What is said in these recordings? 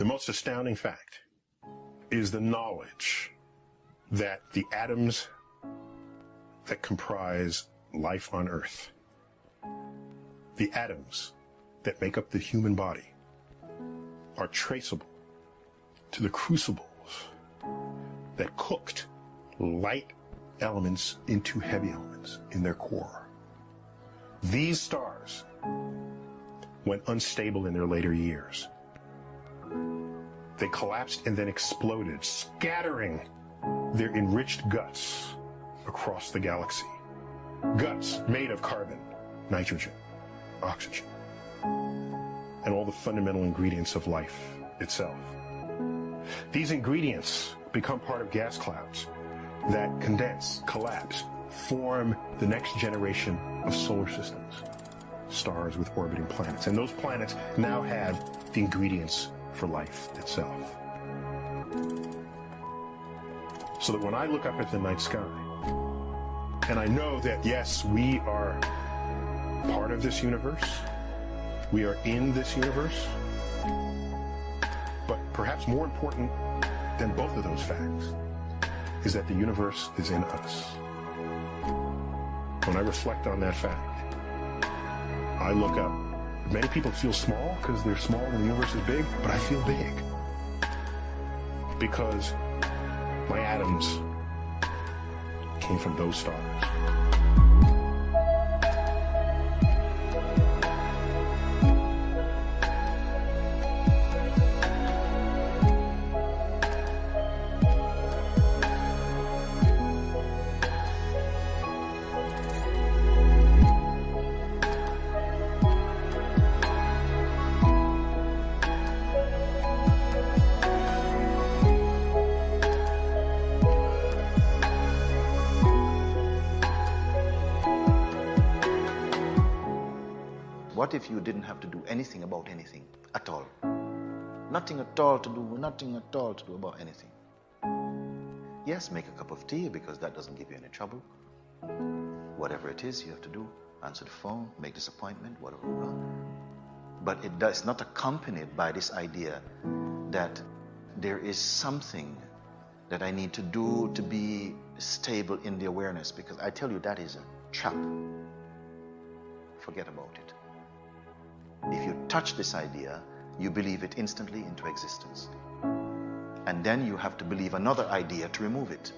The most astounding fact is the knowledge that the atoms that comprise life on Earth, the atoms that make up the human body, are traceable to the crucibles that cooked light elements into heavy elements in their core. These stars went unstable in their later years. They collapsed and then exploded, scattering their enriched guts across the galaxy. Guts made of carbon, nitrogen, oxygen, and all the fundamental ingredients of life itself. These ingredients become part of gas clouds that condense, collapse, form the next generation of solar systems, stars with orbiting planets. And those planets now have the ingredients for life itself. So that when I look up at the night sky, and I know that, yes, we are part of this universe, we are in this universe, but perhaps more important than both of those facts is that the universe is in us. When I reflect on that fact, I look up. Many people feel small because they're small and the universe is big, but I feel big because my atoms came from those stars. What if you didn't have to do anything about anything at all? Nothing at all to do, nothing at all to do about anything. Yes, make a cup of tea because that doesn't give you any trouble. Whatever it is you have to do, answer the phone, make this appointment, whatever. But it's not accompanied by this idea that there is something that I need to do to be stable in the awareness, because I tell you that is a trap. Forget about it. If you touch this idea, you believe it instantly into existence. And then you have to believe another idea to remove it.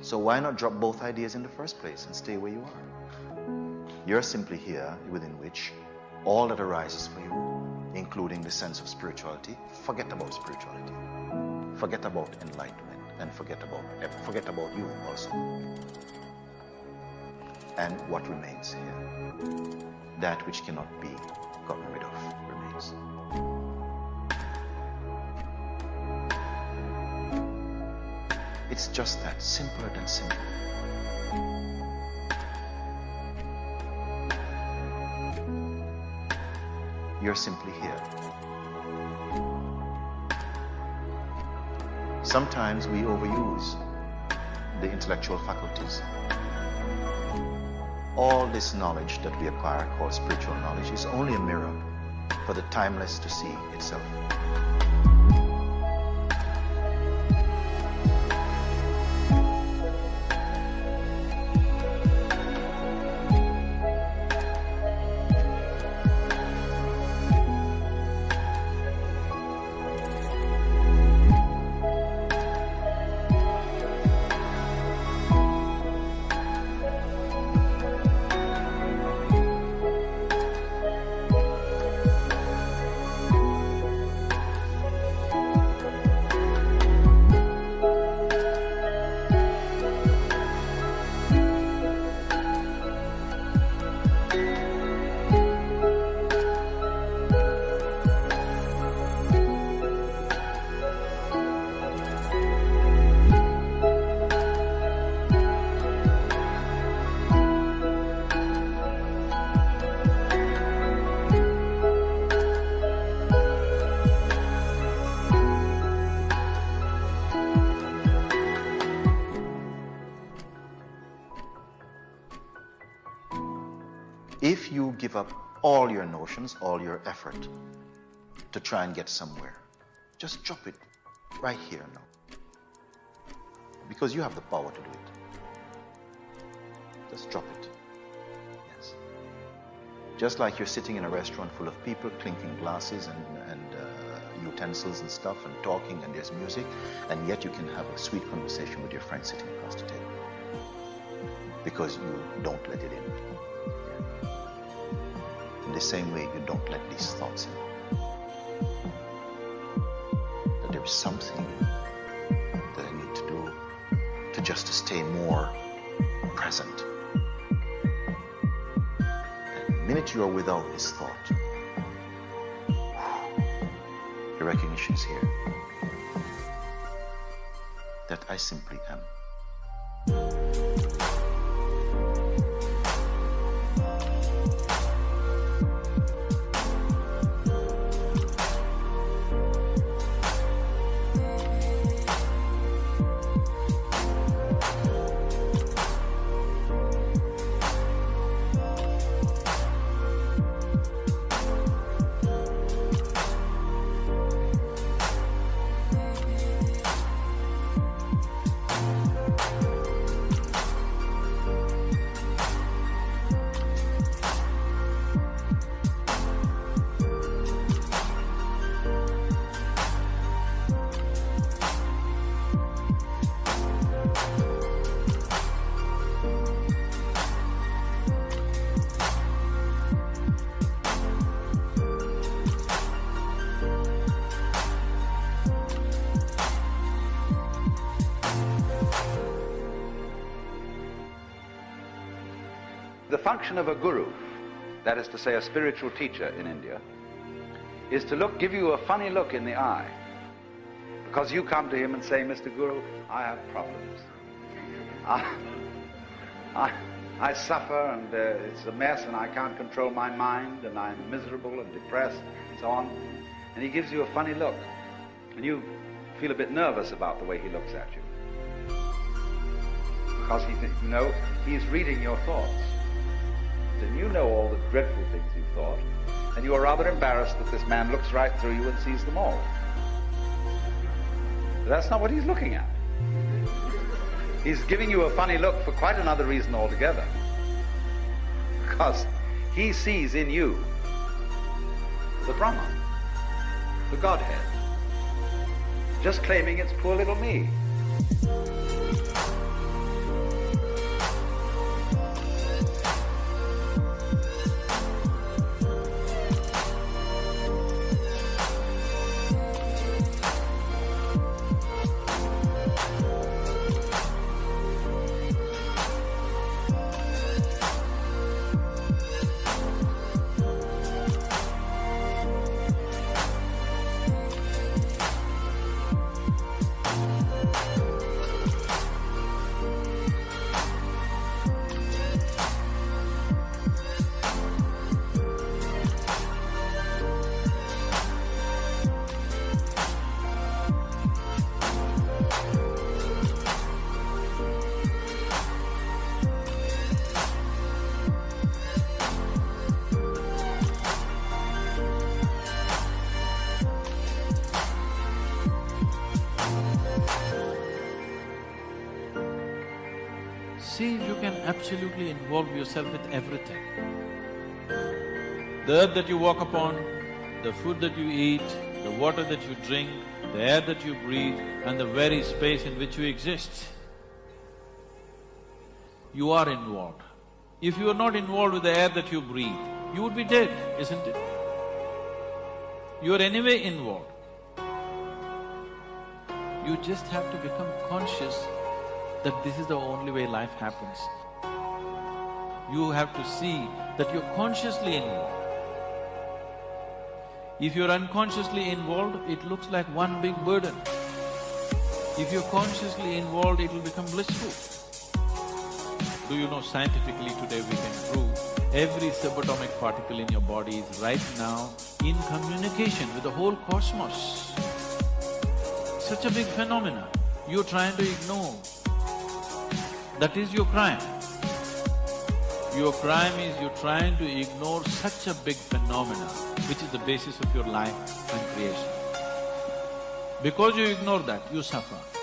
So why not drop both ideas in the first place and stay where you are? You're simply here within which all that arises for you, including the sense of spirituality, forget about spirituality. Forget about enlightenment and forget about you also. And what remains here? That which cannot be gotten rid of remains. It's just that, simpler than simple. You're simply here. Sometimes we overuse the intellectual faculties. All this knowledge that we acquire, called spiritual knowledge, is only a mirror for the timeless to see itself. If you give up all your notions, all your effort to try and get somewhere, Just drop it right here now. Because you have the power to do it. Just drop it. Yes. Just like you're sitting in a restaurant full of people clinking glasses and utensils and stuff and talking and there's music, and yet you can have a sweet conversation with your friend sitting across the table. Because you don't let it in. In the same way, you don't let these thoughts in. That there is something that I need to do to just to stay more present. And the minute you are without this thought, the recognition is here that I simply am. The function of a guru, that is to say a spiritual teacher in India, is to give you a funny look in the eye. Because you come to him and say, Mr. Guru, I have problems. I suffer and it's a mess and I can't control my mind and I'm miserable and depressed and so on. And he gives you a funny look. And you feel a bit nervous about the way he looks at you. Because he's reading your thoughts. And you know all the dreadful things you've thought, and you are rather embarrassed that this man looks right through you and sees them all. But that's not what he's looking at. He's giving you a funny look for quite another reason altogether. Because he sees in you the Brahman, the Godhead, just claiming it's poor little me. See if you can absolutely involve yourself with everything. The earth that you walk upon, the food that you eat, the water that you drink, the air that you breathe, and the very space in which you exist. You are involved. If you are not involved with the air that you breathe, you would be dead, isn't it? You are anyway involved. You just have to become conscious that this is the only way life happens. You have to see that you're consciously involved. If you're unconsciously involved, it looks like one big burden. If you're consciously involved, it will become blissful. Do you know scientifically today we can prove every subatomic particle in your body is right now in communication with the whole cosmos. Such a big phenomena, you're trying to ignore. That is your crime. Your crime is you're trying to ignore such a big phenomena, which is the basis of your life and creation. Because you ignore that, you suffer.